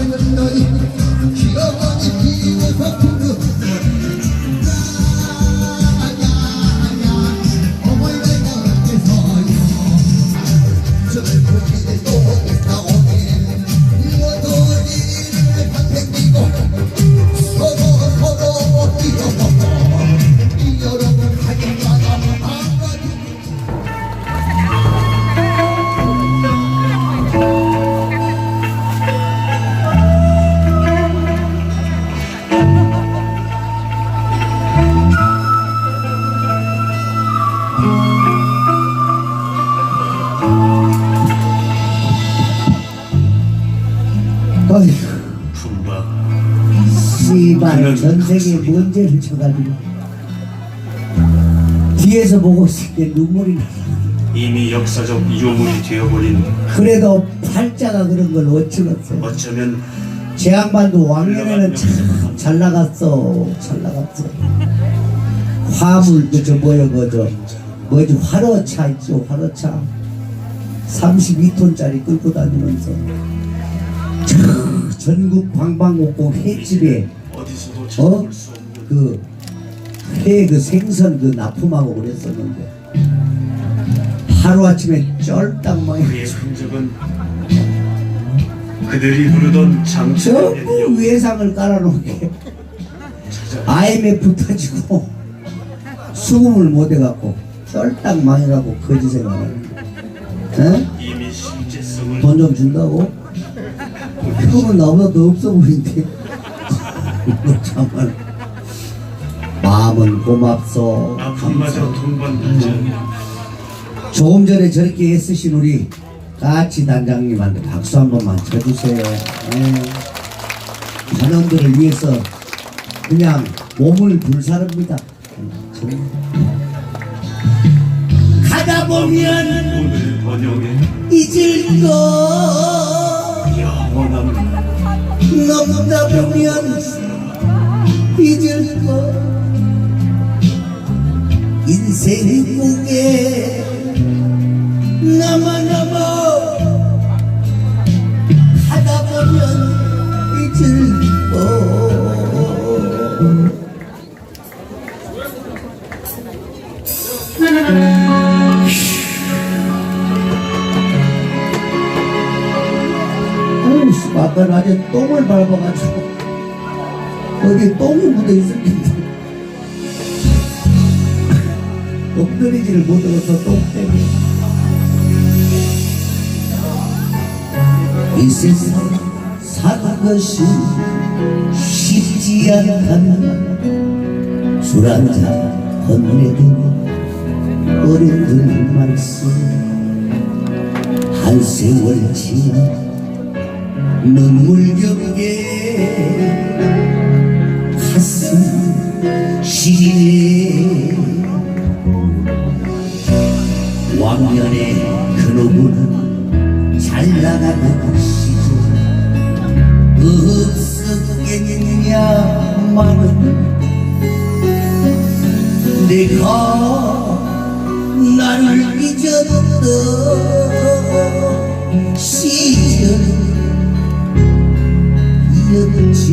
사랑하는 너희 기어머니 비워서 부르 씨발 전생에 문제를 쳐가지고 뒤에서 보고 있을 때 눈물이 나. 이미 역사적 유물이 되어버린. 그래도 팔자가 그런 걸 어쩌겠어요. 어쩌면 제 양반도 왕년에는 참 잘 나갔어. 잘 나갔어. 화물 그저 뭐지 화로차 있죠. 화로차 32톤짜리 끌고 다니면서 전국 방방곡곡 횟집에 어디서도 찾아볼 수 없는 그 생선 그 납품하고 그랬었는데 하루아침에 쩔딱망이 그의 흔적은 그들이 부르던 전부 장치의 외상을 깔아놓게 IMF 터지고 수금을 못해갖고 쩔딱망해갖고 거지 생활하는 이미 실제성을 돈 좀 준다고? 그거는 나보다 더 없어 보이는데 정말 마음은 고맙소. 아픔마저 동반하지. 조금 전에 저렇게 애쓰신 우리 까치 단장님한테 박수 한 번만 쳐주세요. 네. 단원들을 위해서 그냥 몸을 불사릅니다. 가다 보면 오늘 번영에 잊을 거 영원한 넘다 보면 잊을 거 인생 무게 넘어 하다 보면 잊을 거. 아이씨, 아까 낮에 똥을 밟아가지고 어디 똥이 묻어 있을 텐데 엎드리지를 못해서 똥 때문에. 이 세상 사는 것이 쉽지 않다면 술 한잔 건네드는 어른들 말씀 한 세월 지나 눈물겹게 가슴 시리네. 왕년의 그놈은 잘 나가는 시절 없었겠냐마는 내가 나를 잊었던 시절이었지.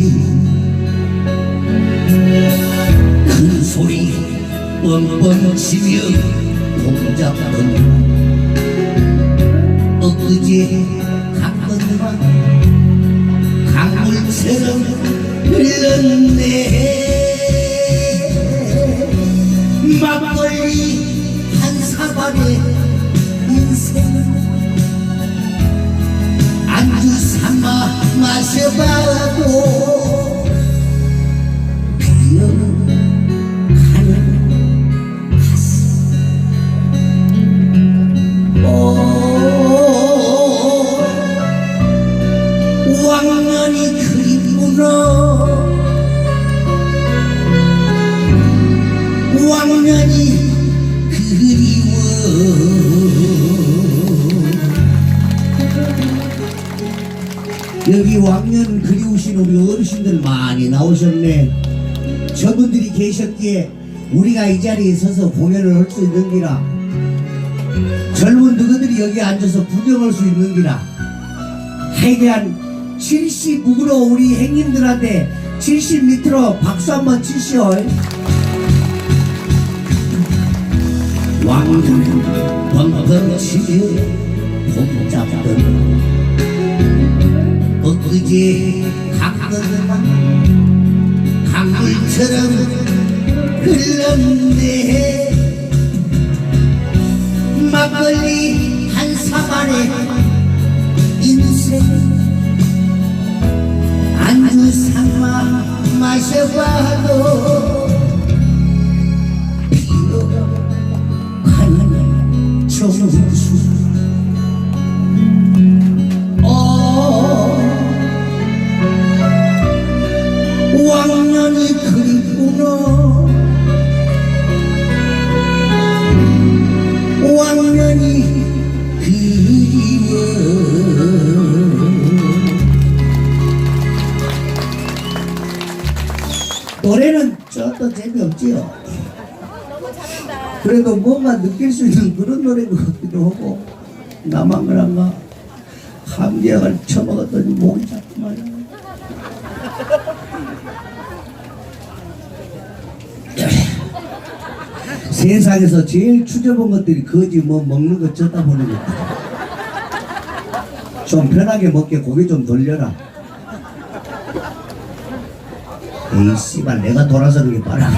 큰 소리 뻥뻥 치며 동작은 엊그제 갔건만 강물처럼 흘렀네. 막걸리 한 사발에 인생 안주 삼아 마셔봐도 기억하는 가슴 왕년이 그립구나. 왕년이 그리워. 여기 왕년 그리우신 우리 어르신들 많이 나오셨네. 저분들이 계셨기에 우리가 이 자리에 서서 공연을 할 수 있는 기라. 젊은 너희들이 여기 앉아서 구경할 수 있는 기라. 하여간 70 묵으로 우리 행님들한테 70 밑으로 박수 한번 치시오. 왕은 벙벙치며 봄 잡던 엊그제 강건만 강물처럼 흘렀네. 막걸리 한 사발에 인생 안주 삼아 마셔봐도 피어가는 정수 왕년이 그립구나. 왕년이 그리워. 노래는 저도 재미없지요. 그래도 뭔가 느낄 수 있는 그런 노래 같기도 하고. 나만 그런가 감기약을 처먹었더니 목이 자꾸 말라. 세상에서 제일 추접한 것들이 거지 뭐 먹는 거 젓다 보는 거. 좀 편하게 먹게 고개 좀 돌려라. 에이 씨발 내가 돌아서는 게 빠르네.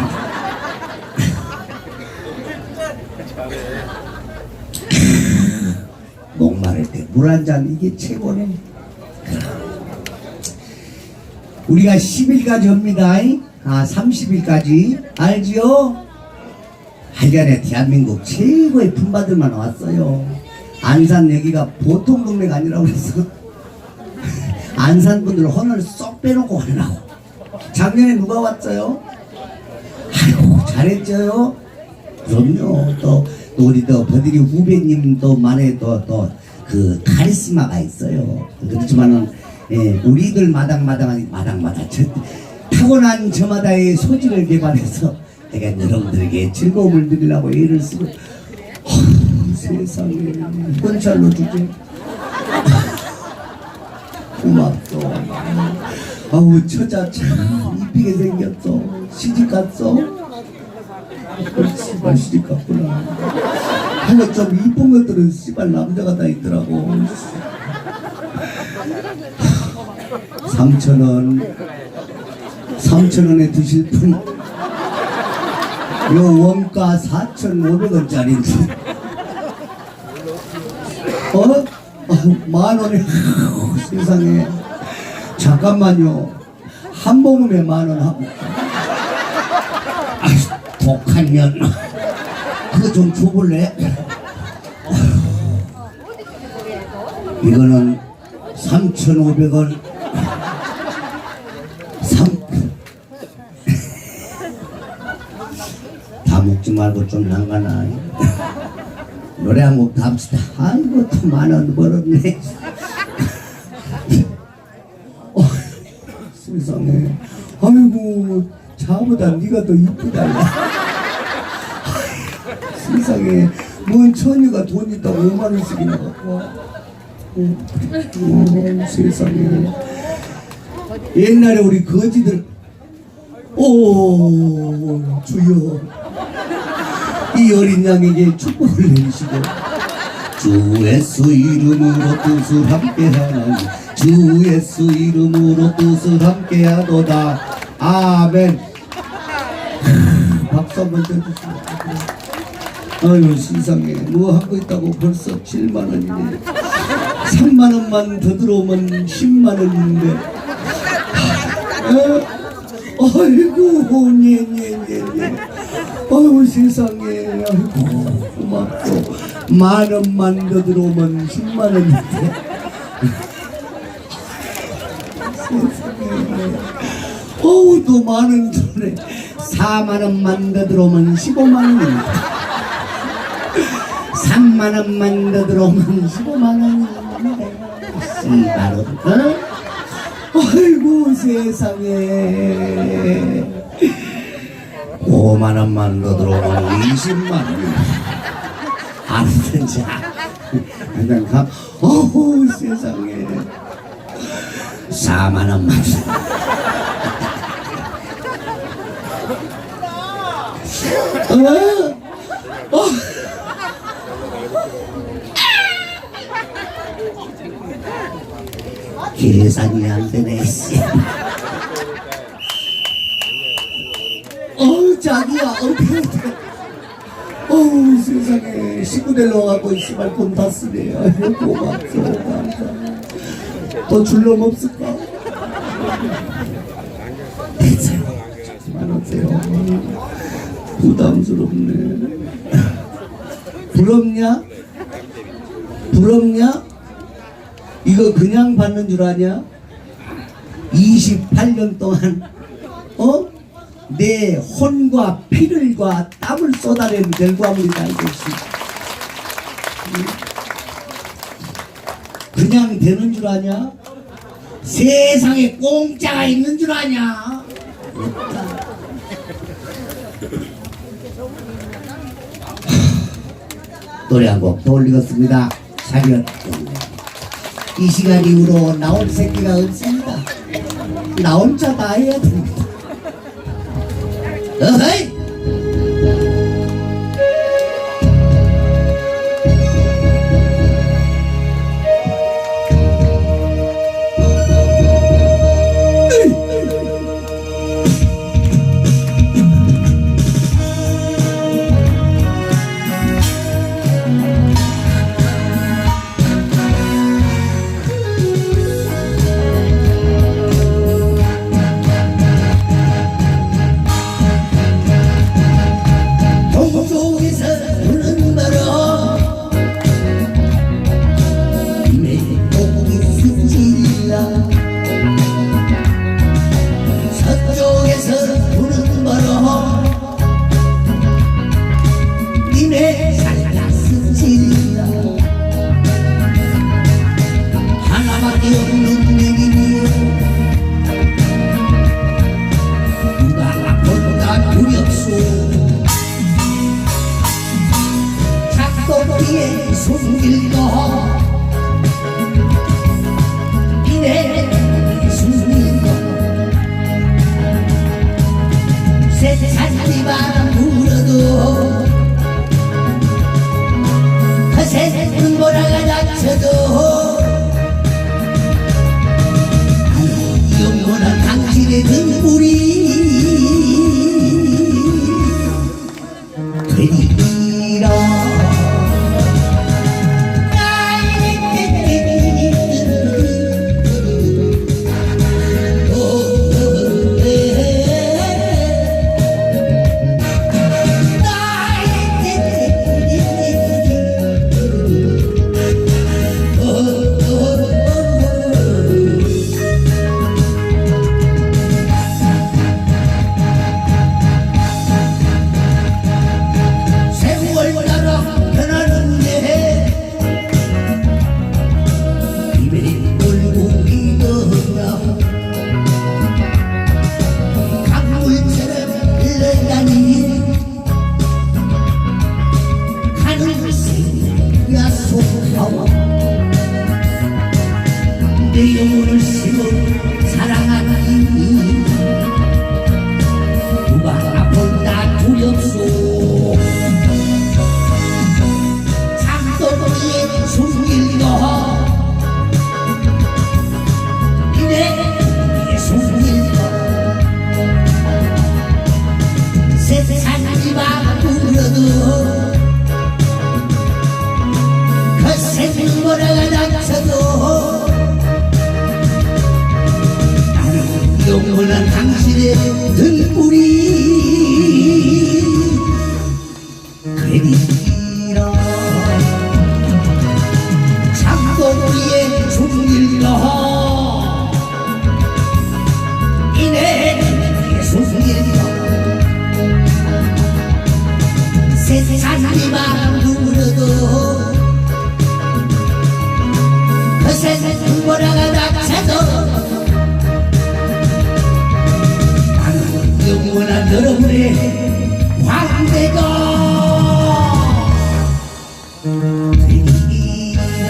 목마를 때 물 한 잔 이게 최고네. 우리가 10일까지 합니다. 30일까지 알지요? 하여간에 대한민국 최고의 품바들만 왔어요. 안산 여기가 보통 동네가 아니라고 그래서 안산 분들 혼을 쏙 빼놓고 가려고. 작년에 누가 왔어요? 아이고 잘했죠요. 그럼요. 또 우리 또 버들이 후배님도 만에 또 그 카리스마가 있어요. 그렇지만은 우리들 마당마당 타고난 저마다의 소질을 개발해서 내가 여러분들에게 즐거움을 드리려고 애를 쓰고. 세상에 현찰로 주지. 고맙소. 아우 처자 참 이쁘게 생겼어. 시집갔어? 씨발 시집갔구나. 하여 좀 이쁜 것들은 씨발 남자가 다 있더라고. 3,000원에 드실 분. 요 원가 4,500원짜리인데 만원에 세상에. 잠깐만요. 한 모금에 만원 하고. 독한 년. 그거 좀 줘볼래? 이거는 3,500원. 다 먹지 말고 좀 난가나. 노래 한 곡 다 합시다. 아이고 또 만원 벌었네. 세상에. 아이고 자보다 네가 더 이쁘다. 세상에 뭔 처녀가 돈 있다고 5만원씩이나 갖고. 세상에. 옛날에 우리 거지들 주여 이 어린 양에게 축복을 내리시고 주 예수 이름으로 뜻을 함께하나니 주 예수 이름으로 뜻을 함께하도다. 아멘. 박수 한번 쳐주시고. 아유 세상에 뭐 하고 있다고 벌써 7만원이네 3만원만 더 들어오면 10만원인데 아이고 네. 아유 세상에. 아이고 고맙고 만원만 더 들어오면 10만원인데 세상에. 어우 또 만원 전에 4만원만 더 들어오면 15만원입니다 3만원만 더 들어오면 15만원인데 10만원. 아이고 세상에. 5만원만 더 들어오면 20만원. 아무튼 자 그냥 가. 어우 세상에. 4만 원만. 계산이 안 되네. 자기야, 어떻게. 세상에. 식구들 넣어갖고, 씨발, 돈 다 쓰네. 아이고, 고맙죠. 또 줄 놈 없을까? 됐어요. 그만하세요. 부담스럽네. 부럽냐? 부럽냐? 이거 그냥 받는 줄 아냐? 28년 동안 내 혼과 피를과 땀을 쏟아낸 결과물이다 이것이. 그냥 되는 줄 아냐? 세상에 공짜가 있는 줄 아냐? 없다. 노래 한 곡 더 올리겠습니다. 차렷. 이 시간 이후로 나올 새끼가 없습니다. 나 혼자 다 해야 됩니다. 어허이! 세상이 바람 불어도 그 세상 보라가 닥쳐도 영원한 당신의 등불이 되리라. 내 영혼을 심어 사랑하니 누가 아픈다 두렵소. 장도리에 숨길거 이내 숨길거 세상이 바꾸려도 그 생물을 닥쳐도 영원한 당신의 등불이 되리라. 장도리에 숨길라 이내 숨길라. 세상이 바람 불어도 그 세상 보라가 닥쳐도 영원한 여러분의 황대가 되리라.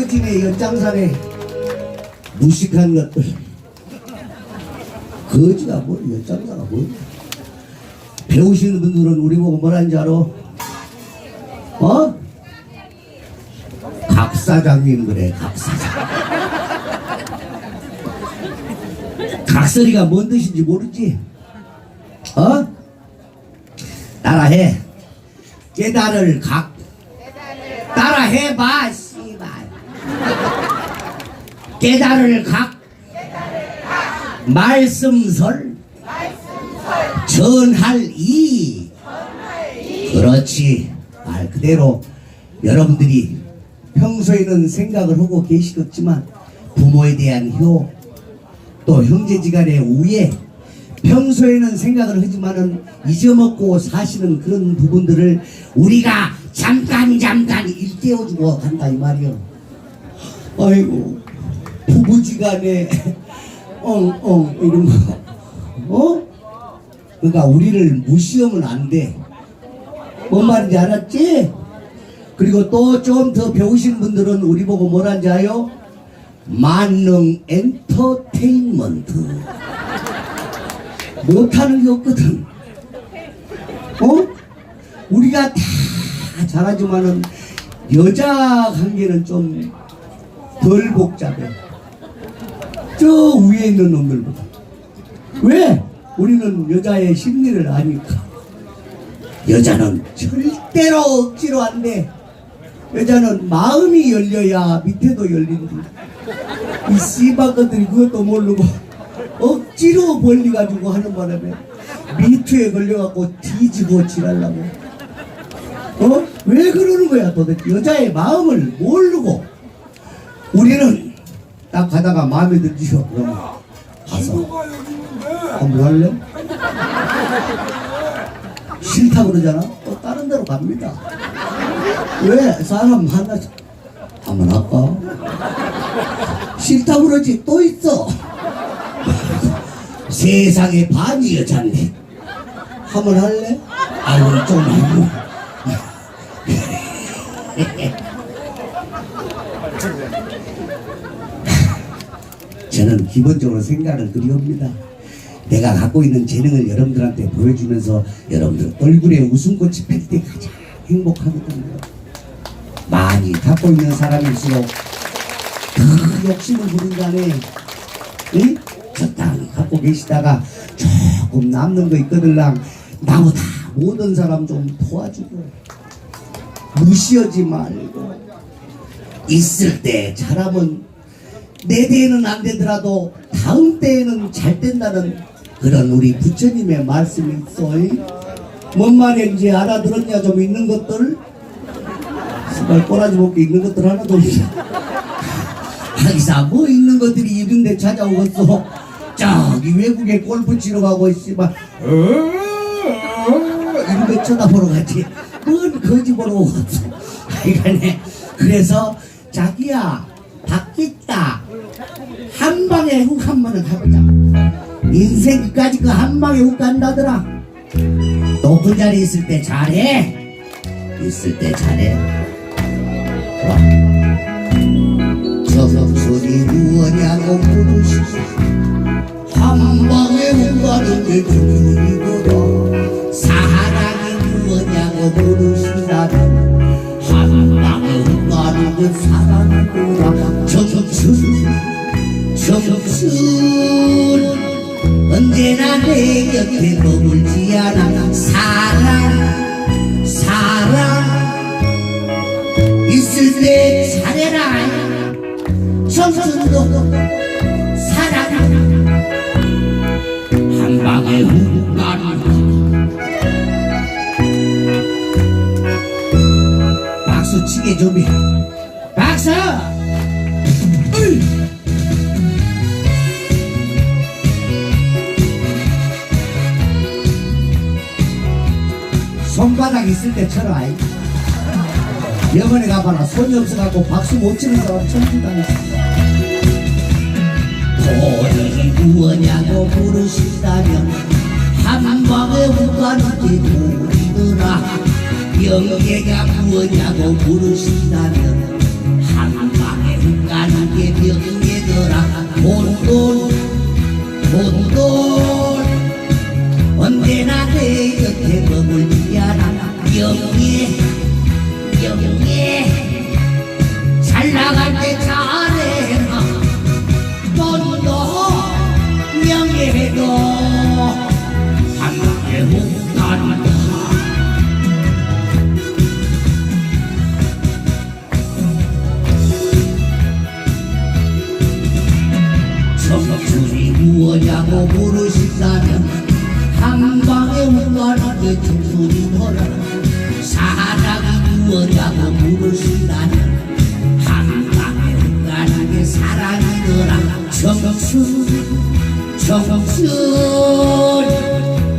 부어지네 연장산에 무식한 것들. 거지가 뭐 연장사가 뭐. 배우시는 분들은 우리 보고 뭐라는지 알아? 어? 각사장님 그래 각사장. 각설이가 뭔 뜻인지 모르지? 어? 따라해. 깨달을 각. 따라해봐 씨발. 깨달을 각. 말씀설. 전할 이. 그렇지. 말 그대로 여러분들이 평소에는 생각을 하고 계시겠지만 부모에 대한 효, 또 형제지간의 우애, 평소에는 생각을 하지만은 잊어먹고 사시는 그런 부분들을 우리가 잠깐 일깨워주고 간다 이 말이요. 아이고 부부지간에 이런 거, 어? 그러니까 우리를 무시하면 안 돼. 뭔 말인지 알았지? 그리고 또 좀 더 배우신 분들은 우리 보고 뭐라는지 아요? 만능 엔터테인먼트. 못하는 게 없거든. 어? 우리가 다 잘하지만은 여자 관계는 좀 덜 복잡해. 저 위에 있는 놈들보다. 왜? 우리는 여자의 심리를 아니까. 여자는 절대로 억지로 안 돼. 여자는 마음이 열려야 밑에도 열린다. 이 씨발것들이 그것도 모르고 억지로 벌려가지고 하는 바람에 미투에 걸려갖고 뒤지고 지랄라고. 어? 왜 그러는 거야 도대체? 여자의 마음을 모르고. 우리는 딱 가다가 마음에 들지요. 그러면 가서 한번 할래? 싫다 그러잖아. 또 다른 데로 갑니다. 왜? 사람 만나서 한번 할까? 싫다 그러지. 또 있어. 세상에 반이 여잔데 한번 할래? 아유 좀 하고. 저는 기본적으로 생각을 그리 합니다. 내가 갖고 있는 재능을 여러분들한테 보여주면서 여러분들 얼굴에 웃음꽃이 필 때 가장 행복하거든요. 많이 갖고 있는 사람일수록 더 욕심을 부린 자네. 응? 적당히 갖고 계시다가 조금 남는 거 있거들랑 나보다 모든 사람 좀 도와주고 무시하지 말고 있을 때 잘하면 내 대에는 안 되더라도 다음 때에는 잘 된다는 그런 우리 부처님의 말씀이 있어. 뭔 말인지 알아들었냐? 좀 있는 것들 시발 꼬라지 먹게 있는 것들 하나도 없어. 하기사 뭐 있는 것들이 이런 데 찾아오겠어. 저기 외국에 골프 치러 가고 씨발 이런 거 쳐다보러 가지 뭔 거지 보러 오겠어. 하여간에 그래서 자기야 바뀌었다. 한 방에 훅 한 번은 가보자. 인생까지 그 한 방에 훅 간다더라. 높은 자리에 있을 때 잘해. 있을 때 잘해. 좋아. 저소리 무엇냐고 물으시고 한 방에 훅 가는 게 중요이거라. 사랑이 무엇냐고 물으신다면 한 방에 훅 가는 게 사랑이거라. 정순 언제나 내 곁에 머물지 않아. 사랑 있을 때 잘해라. 정순도 사랑 한 방에 훅 가는. 박수 치게 준비. 박수. 손바닥 있을 때 쳐라. 병원에 가봐라. 손이 없어갖고 박수 못 치는 사람 천지당했어. 돈이 무엇냐고 물으신다면 한 방에 훅 가는 게 돈이더라. 영계가 무엇냐고 물으신다면 한 방에 사랑의 명예더라 돈돈 언제나 내 곁에 머물리야라 명예 잘 나갈 때 잘해라 돈도 명예도 함께 못한다 청춘이 무엇냐고 물으신다면 한방에 hun가는 게 청춘이더라 사랑이 무엇냐고 물으신다면 한방에 hun가는 게 사랑이더라 청춘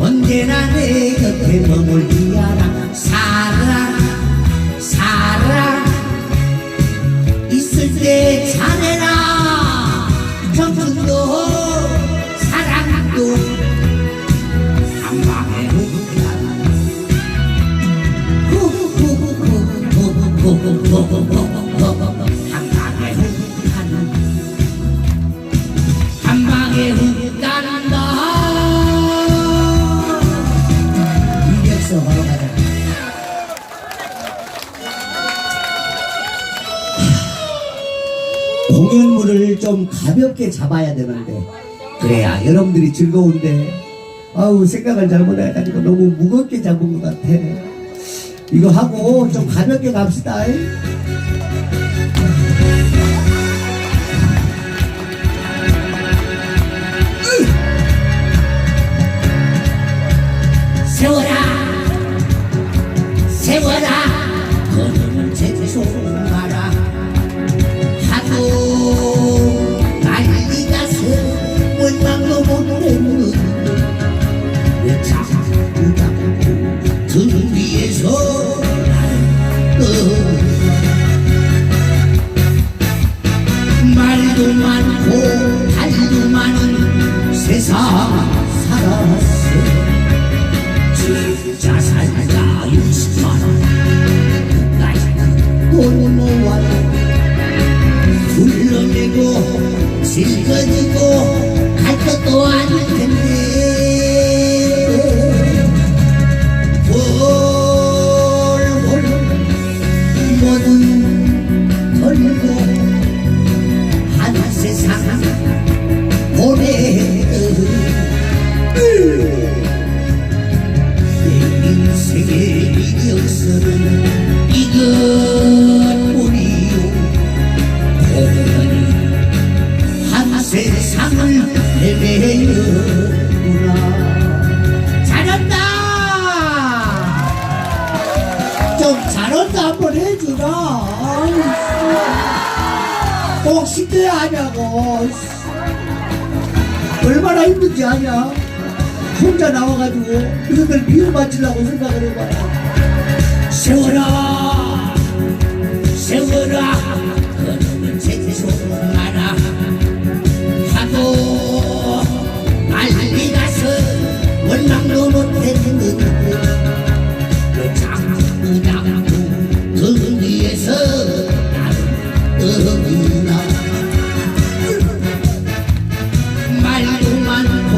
언제나 내 곁에 머물리야라 사랑 있을 때 잘해라 청춘도 사랑도 한방에 한방에 훅간다 이력서 바로 가자 공연물을 좀 가볍게 잡아야 되는데 그래야 여러분들이 즐거운데 아우 생각을 잘못해가지고 너무 무겁게 잡은 것 같아 이거 하고 좀 가볍게 갑시다 세워라 그놈을 제대로 마라 하도 난리 가서 원망도 못했는 내 자꾸 등 위에서 말도 많고 달도 많은 세상 살았어 진짜 살다 60만원 나이 돈 모아라 불러내고 질거지고 갈 것도 아닐 텐데 홀홀 뭐든 털고 한 세상 보내듯 인생의 이력서는 이것뿐이요 공연이 한 세상을 헤매는구나 잘한다 좀 잘한다 한번 해주라 꼭 시켜야 하냐고 얼마나 힘든지 아냐 혼자 나와가지고 이것들 미움받으려고 생각을 해봐요 세워라 그놈은 제대로 마라 하도 난리 나서 원망도 못했는데 그 자꾸 그 위에서 나는 떠나 말도 많고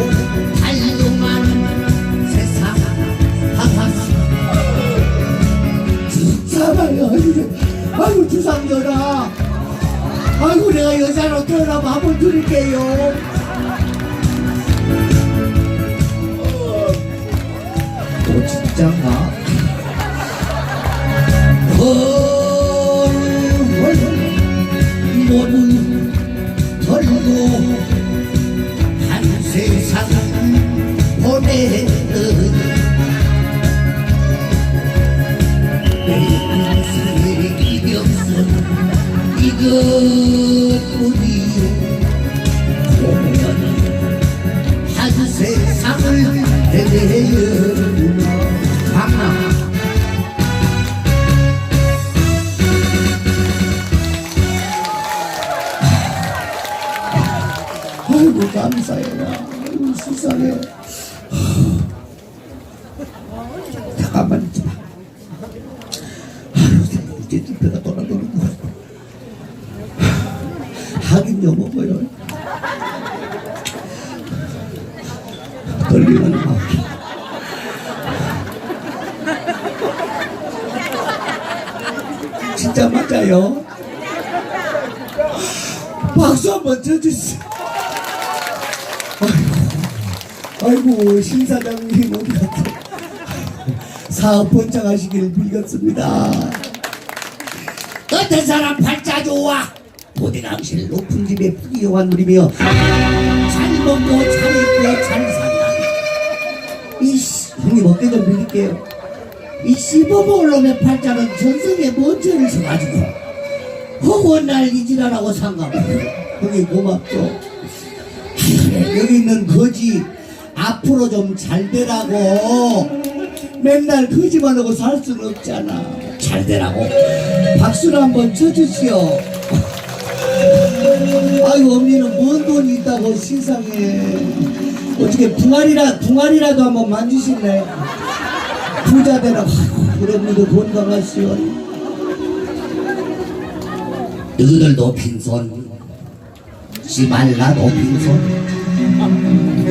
달도 많은 세상 아이고 주상전하 아이고 내가 여자로 태어나면 한번 드릴게요 또 진짠가 모두 털고 한 세상 보내는 내 인생의 이력서는 이것뿐이요 공연은 한 세상을 헤매는구나 강남 아이고 감사해라 아이고 세상에 잠깐만 있지마 아이고 이제 좀 배가 돌아도는 거 하긴요 먹어요. 걸리면 막 진짜 맞아요. 박수 한번 쳐주세요. 아이고 신사장님 어디 갔다. 사업 번창하시길 빌겠습니다. 어떤 사람 팔자 좋아 고대강실 높은 집에 부귀영화 누리며 잘 먹고 잘 입고 잘 산다. 형님 어깨 좀 빌릴게요. 이 씹어먹을 놈의 팔자는 전생에 뭔 죄를 져가지고 허구한 날 이지라라고 상가고. 형님 고맙죠. 여기 있는 거지 앞으로 좀 잘 되라고. 맨날 거지만 하고 살 수는 없잖아. 잘 되라고 박수를 한번 쳐주시오. 아이고 언니는 뭔 돈이 있다고 세상에. 어떻게 붕아리라도 한번 만지실래? 부자 되라고. 여러분도 건강하시오. 너희들도 빈손 씨발라도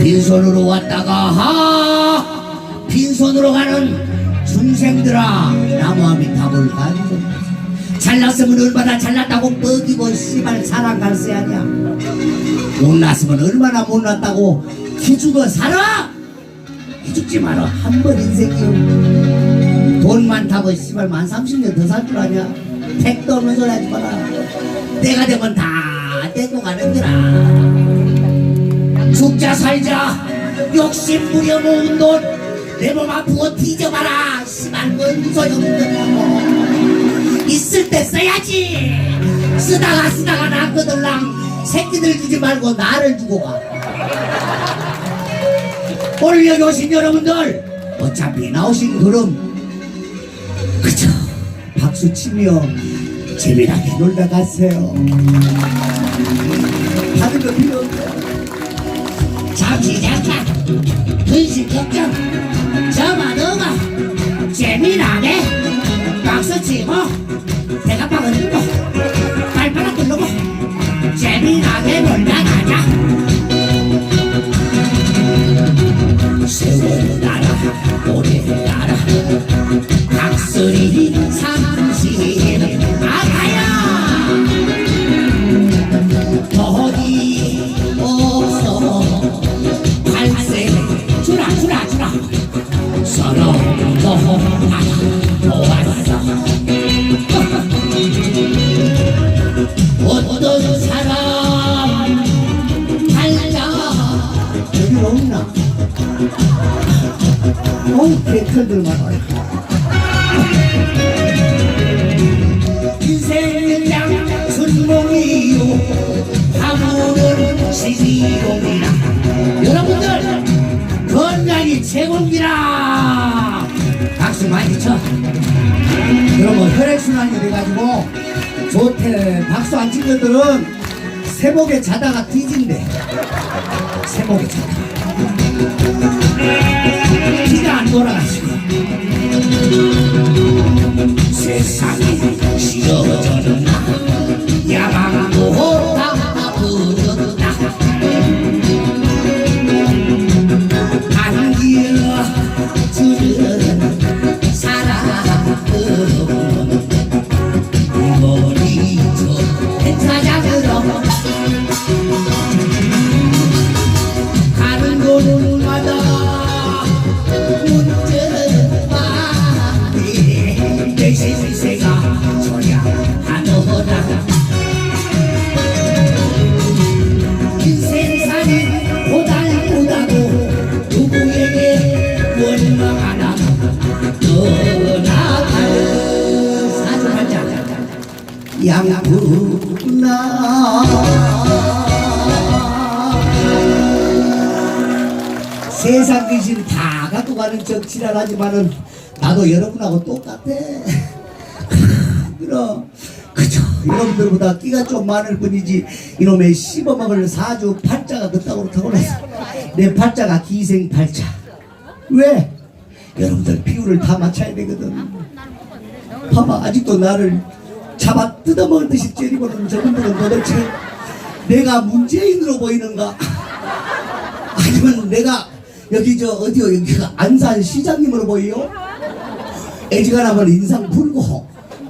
빈손으로 왔다가 빈손으로 가는 중생들아 나무아미 답을 가지고 잘났으면 얼마나 잘났다고 뻐기고 씨발 사랑 갈세 아니야. 못났으면 얼마나 못났다고 기죽어 살아. 기죽지 마라. 한 번 인생이요. 돈 많다고 씨발 만 30년 더 살 줄 아냐. 택도 없는 소리 하지 마라. 때가 되면 다 떼고 가는 거라. 죽자 살자 욕심 부려 모은 돈 내 몸 아프고 뒤져봐라. 씨발 뭔 소용없는 거고. 있을 때 써야지. 쓰다가 남거들랑 새끼들 주지 말고 나를 주고 가. 오늘 여기 오신 여러분들 어차피 나오신 그럼 그저 박수치며 재미나게 놀다 가세요. 다른 거 필요 없어요. 잠시 잠깐 근심 걱정 저마 너가 재미나게 박수치고 배가 빠그리고 발바닥 굴르고 재미나게 놀다 가자. 세월 나라 오래 나라 각설이 삼시 아가야 어디 없어 팔세 주라 서러운 거 모았어. 어떤 사람 팔자 여기 없나? 개털들만 인생이랑 순몽이요 하루는 시기공이라. 여러분들 건강이 최고입니다. 박수 많이 쳐. 여러분 혈액순환이 돼가지고 좋대. 박수 안 친 것들은 새벽에 자다가 뒤진대. 새벽에 자다가 기가 안 돌아가시고 세상이 싫어졌나 야망도 다 부졌나 안기어 주는 사랑은 머리 저 찾아들어 가는 곳마다 내 신세가 저야 하노라. 인생살이 고달고다고 누구에게 원망하나 떠나갈 사주한자 양푸나. 세상 귀신 다 갖고 가는 척 지랄하지만은 나도 여러분하고 똑같아. 그럼 그저 여러분들보다 끼가 좀 많을 뿐이지 이놈의 씹어먹을 사주 팔자가 그따구로 타고났어. 내 팔자가 기생팔자. 왜? 여러분들 비율을 다 맞춰야 되거든. 봐봐 아직도 나를 잡아 뜯어먹을 듯이 째리고는 저분들은 도대체 내가 문재인으로 보이는가? 아니면 내가 여기 저 어디요? 여기가 안산 시장님으로 보이요? 애지간하면 인상 풀고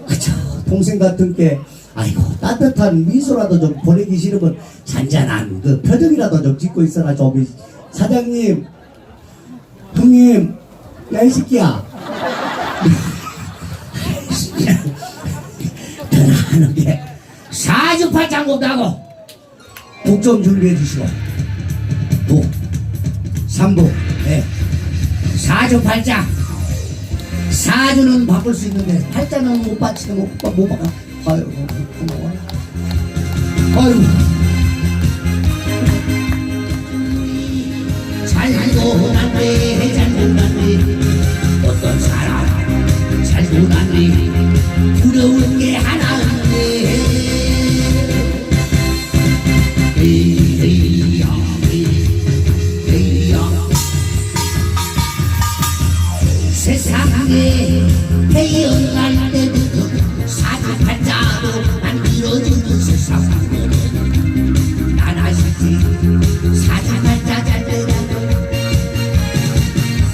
그쵸 동생 같은 게 아이고 따뜻한 미소라도 좀 보내기 싫으면 잔잔한 그 표정이라도 좀 짓고 있어라 좀. 사장님 형님 야 이 새끼야 전화하는 게 사주팔자 못하고 북 좀 준비해 주시고 북 3부 네. 사주팔자 사주는 바꿀 수 있는데 팔자는 못 받치는 못 박아. 아유 고마워. 아유 잘도 났네 잘도 났네 어떤 사람 잘도 났네 부러운 게 하나 없네 에이야 에이야 세상에 태어날 때부터 사주팔자로 만들어주는 세상은 난 아시지 사주팔자 잘 되라고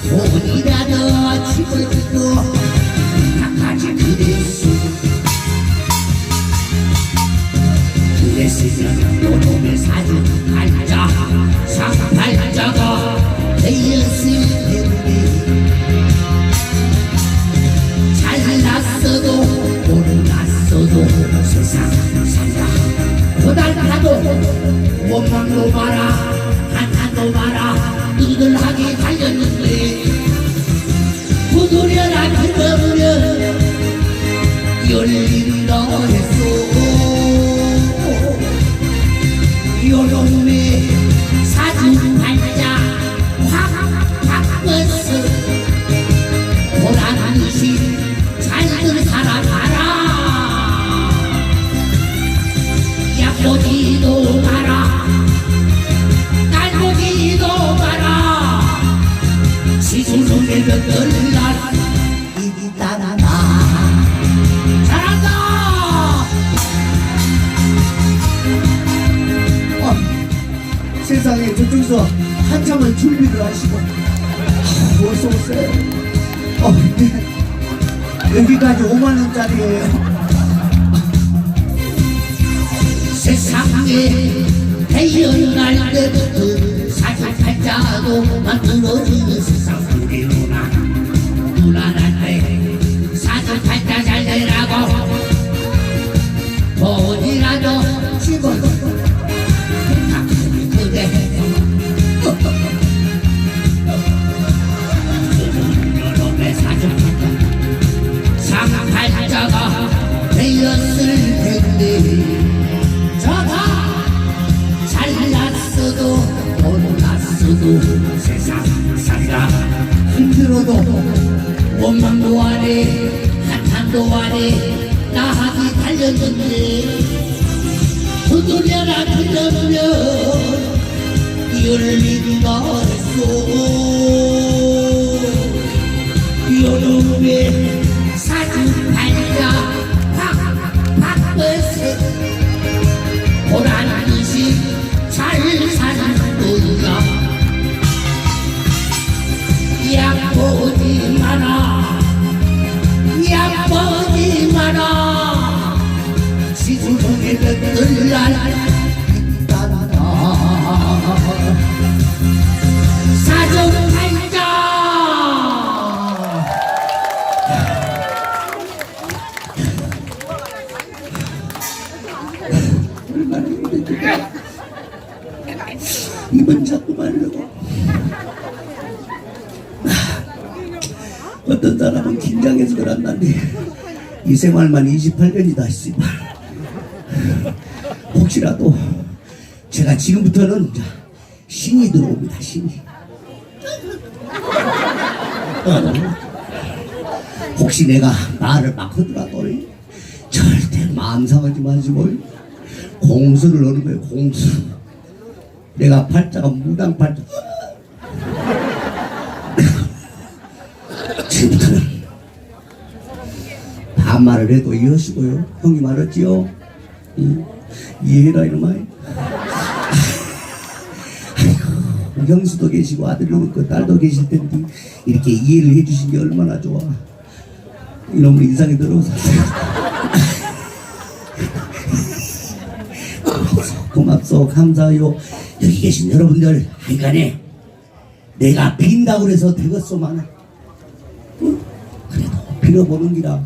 돈이라도 집어주고 나까지 그랬어 그랬으면 요놈의 사주팔자 사주팔자가 되었을 텐데 잘났어도 모르났어도 세상 산다 고달파도 원망도 마라 한탄도 마라 이들하게 달렸는데 부두려라 들어버려 열리라 했어 요놈의 사주팔자 확 바꿨어 보라는 듯이 잘들 살아가라 약보지도 마라 딸보지도 마라 시중속에 몇들 날 이기 따라나 잘한다 세상에 저쪽에서 한참을 준비를 하시고 어서오세요 여기까지 5만원짜리예요 세상에 태어날 때부터 사주팔자도 만들어주는 세상 우리 누나한테 사주팔자 잘 되라고 돈이라도 집어줘 그래 요놈의 사주팔자 사주팔자가 되었을 텐데 저다 잘났어도 못났어도 세상 산다 힘들어도 원망도 안해 한탄도 안해 나하기 달렸는데 두드려라 두드려 열리기가 했어 요놈의 사주팔자 바꿔세 보라는 듯이 잘 사는 거야 약보지 마라 약보지 마라 시중에 몇들 날 따라라 사주팔자 이번 자꾸 말려고 어떤 사람은 긴장해서 그런다는데 이 생활만 28년이다 씨발 혹시라도 제가 지금부터는 신이 들어옵니다 신이 혹시 내가 말을 막 하더라도 절대 마음 상하지 마시고 공수를 넣는 거예요 공수 내가 팔자가 무당팔자 지금부터는 반말을 해도 이해하시고요 형님 알았지요? 이해해라 이놈아 형수도 계시고 아들도 있고 딸도 계실 텐데 이렇게 이해를 해주신 게 얼마나 좋아. 이놈의 인상이 들어서 고맙소 감사해요. 여기 계신 여러분들 하여간에 내가 빈다고 그래서 되겠소만 그래도 빌어보는 기라.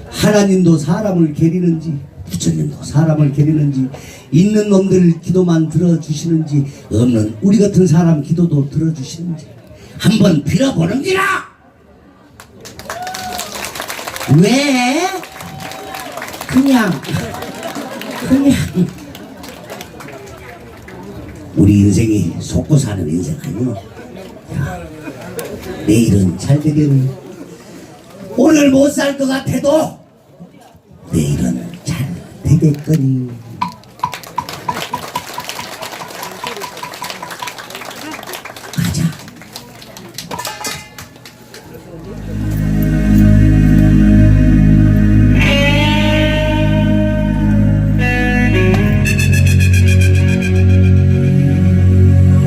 하나님도 사람을 게리는지 부처님도 사람을 게리는지 있는 놈들 기도만 들어주시는지 없는 우리 같은 사람 기도도 들어주시는지 한번 빌어보는 기라. 왜? 그냥 우리 인생이 속고 사는 인생 아니오. 내일은 잘 되려니 오늘 못 살 것 같아도 내일은 잘 되겠거니. 가자.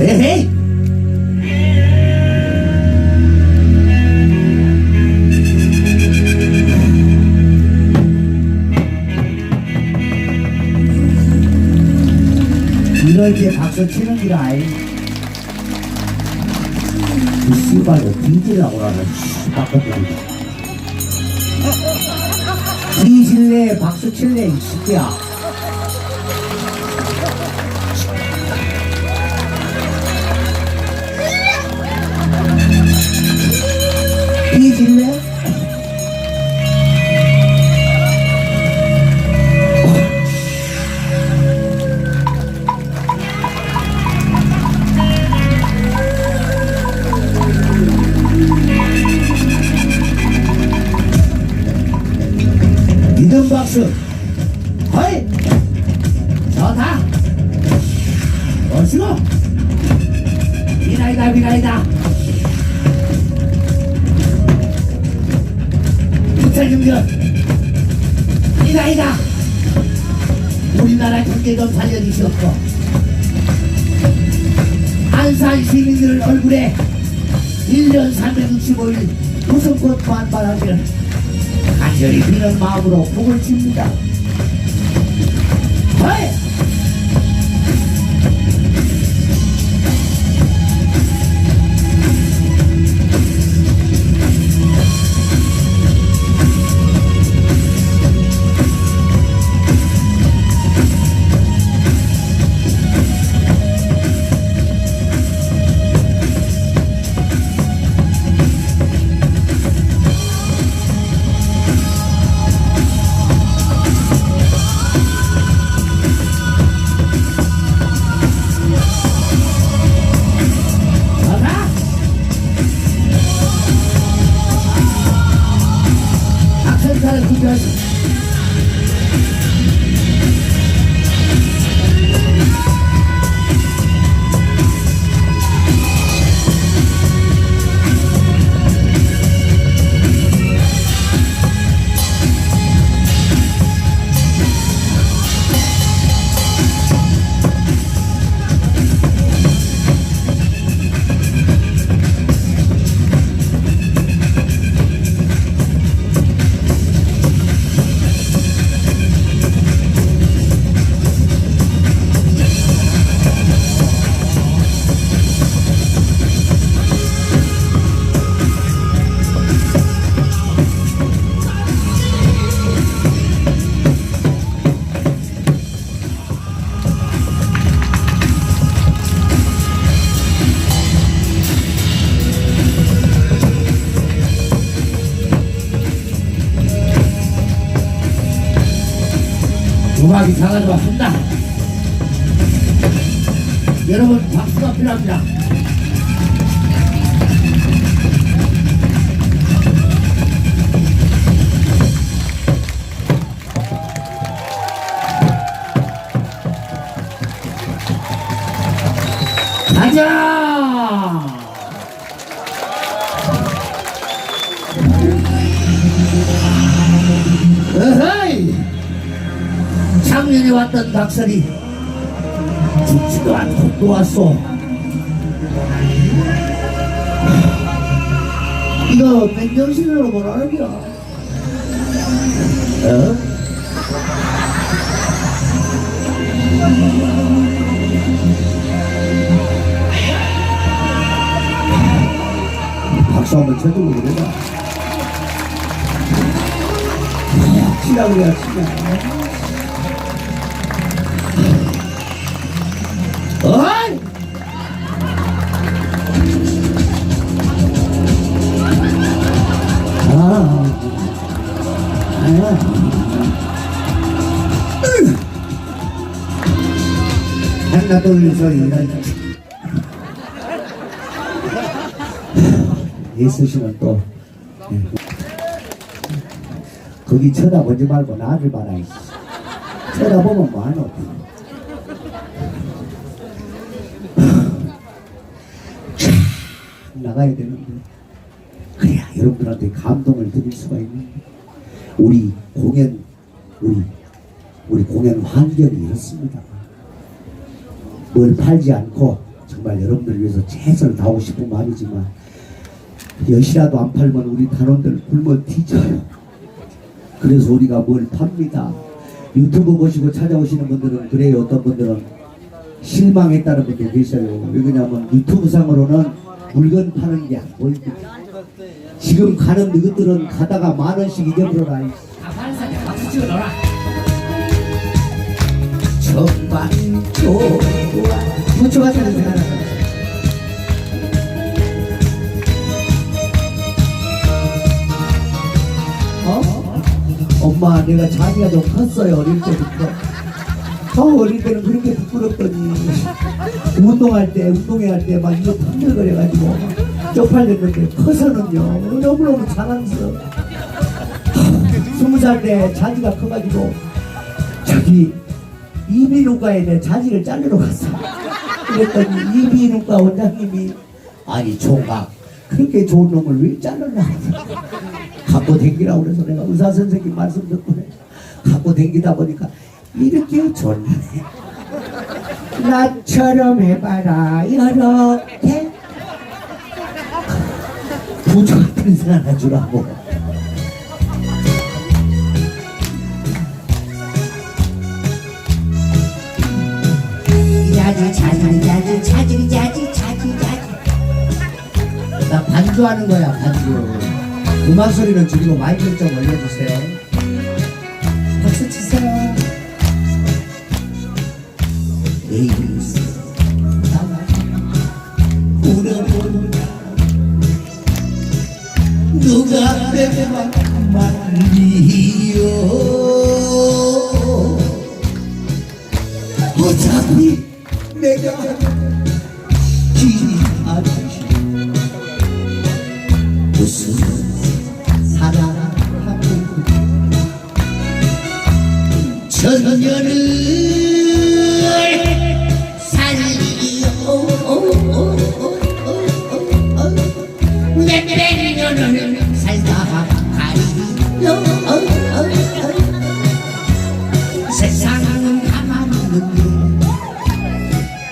에헤이. 이렇게 박수 치는 기라. 이 씨발로 뒤질라고 하는 씨발거든. 뒤질래 박수 칠래 이 새끼야. 뒤질래? 믿음 박수. 허이 좋다. 멋지고 미나이다 미나이다. 부처님들 미나이다. 우리나라 경제 좀 살려주시옵고 안산 시민들 얼굴에 1년 365일 웃음꽃 만발하기를 간절히 비는 마음으로 복을 칩니다. 허이! 음악이 사가지고 왔습니다. 여러분 박수가 필요합니다. 가자! 어허이! 작년에 왔던 박설이 죽지도 않고 또 왔소. 이거 맨정신으로 뭐라는 거야? 어? 박수 한번 쳐주고 그러자. 치라 그래야 치냐. 어이! 하나 돌려서 이런 예수씨는 또 거기 쳐다보지 말고 나를 봐라. 쳐다보면 뭐하노. 나가야 되는데 그래야 여러분들한테 감동을 드릴 수가 있는데 우리 공연 환경이 이렇습니다. 뭘 팔지 않고 정말 여러분들을 위해서 최선을 다하고 싶은 마음이지만 엿이라도 안 팔면 우리 단원들 굶어 뒤져요. 그래서 우리가 뭘 팝니다. 유튜브 보시고 찾아오시는 분들은 그래요. 어떤 분들은 실망했다는 분도 계셔요. 왜 그러냐면 유튜브 상으로는 물건 파는 게 안 보이거든요. 지금 가는 너희들은 가다가 10,000원씩 잊어버려라. 박수 치고 놀아. 정말 좋아. 무초가 되는 생각나. 엄마, 내가 자기가 좀 컸어요. 어릴 때부터. 어릴 때는 그렇게 부끄럽더니 운동할 때 막 이거 탕들거려가지고 쪽팔렸는데 커서는요 너무너무 자랑스러워. 20살 때 자지가 커가지고 저기 이비인후과에 내 자지를 자르러 갔어. 그랬더니 이비인후과 원장님이 아니 총각 그렇게 좋은 놈을 왜 자르냐 갖고 댕기라고 그래서 내가 의사선생님 말씀 듣고 갖고 댕기다 보니까 이렇게 좋네. 나처럼 해봐라 이렇게 부조 같은 생각 해주라고. 자주 나 반주하는 거야 반주. 음악 소리는 줄이고 마이크를 좀 올려주세요. 박수 치세요. 에이스 울어본다 누가 내만 말리요. 어차피 내가 기아듯이 무슨 사랑하고 천년을 몇백 년을 살다 가리요. 세상은 가만히 있는데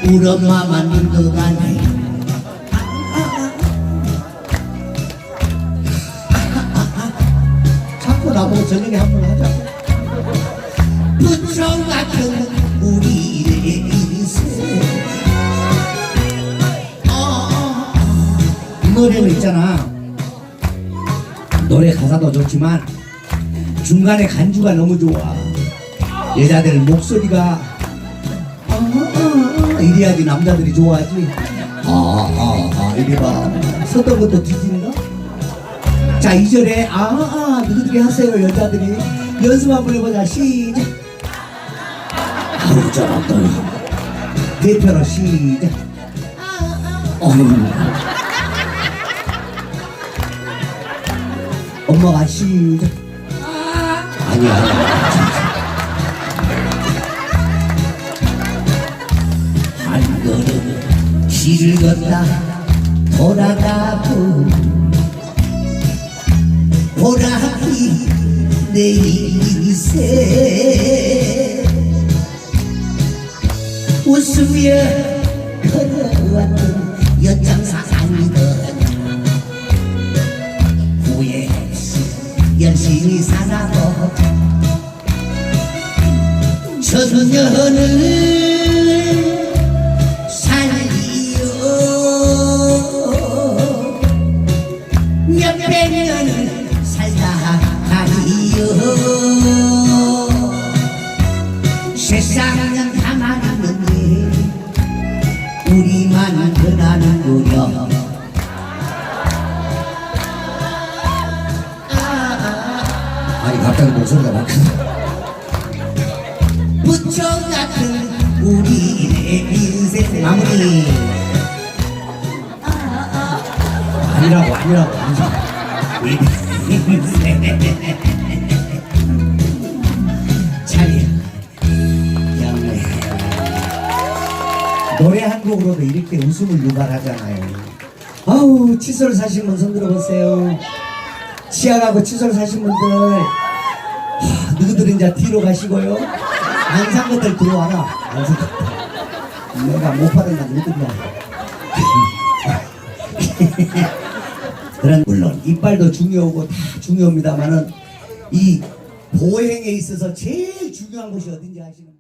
우리 엄마만 힘들어가네. 자꾸 나보고 저녁에 한번 하자고. 부처 같은 우리의 인생. 이 노래는 있잖아. 노래 가사도 좋지만 중간에 간주가 너무 좋아. 여자들 목소리가 이래야지 남자들이 좋아하지. 이리 봐. 서던 것도 뒤진다. 자 2절에 너희들이 하세요. 여자들이 연습 한번 해보자. 시작. 아우 잘한다. 대표로 시작. 엄마가 시작. 아니야. 한 걸음 길을 걷다 돌아가고 보라기 내 인생 웃으며 걸어왔던 연장사 아니던 당신이 살아도 천년을 살리요 몇백 년을 살다 가리요 세상은 가만히 있는데 우리만 변하는구려 아니 갑자기 목소리가 막히네 부처 같은 우리의 인생 마무리 아니라고 자리 양해 노래 한 곡으로도 이렇게 웃음을 유발하잖아요. 아우 칫솔 사신 분 손 들어보세요. 치아가고 칫솔 사신 분들 누구들 이제 뒤로 가시고요. 안 산 것들 들어와라. 안 산 것들. 내가 못 받은 건 누구냐. 그런 물론 이빨도 중요하고 다 중요합니다만은 이 보행에 있어서 제일 중요한 곳이 어딘지 아시는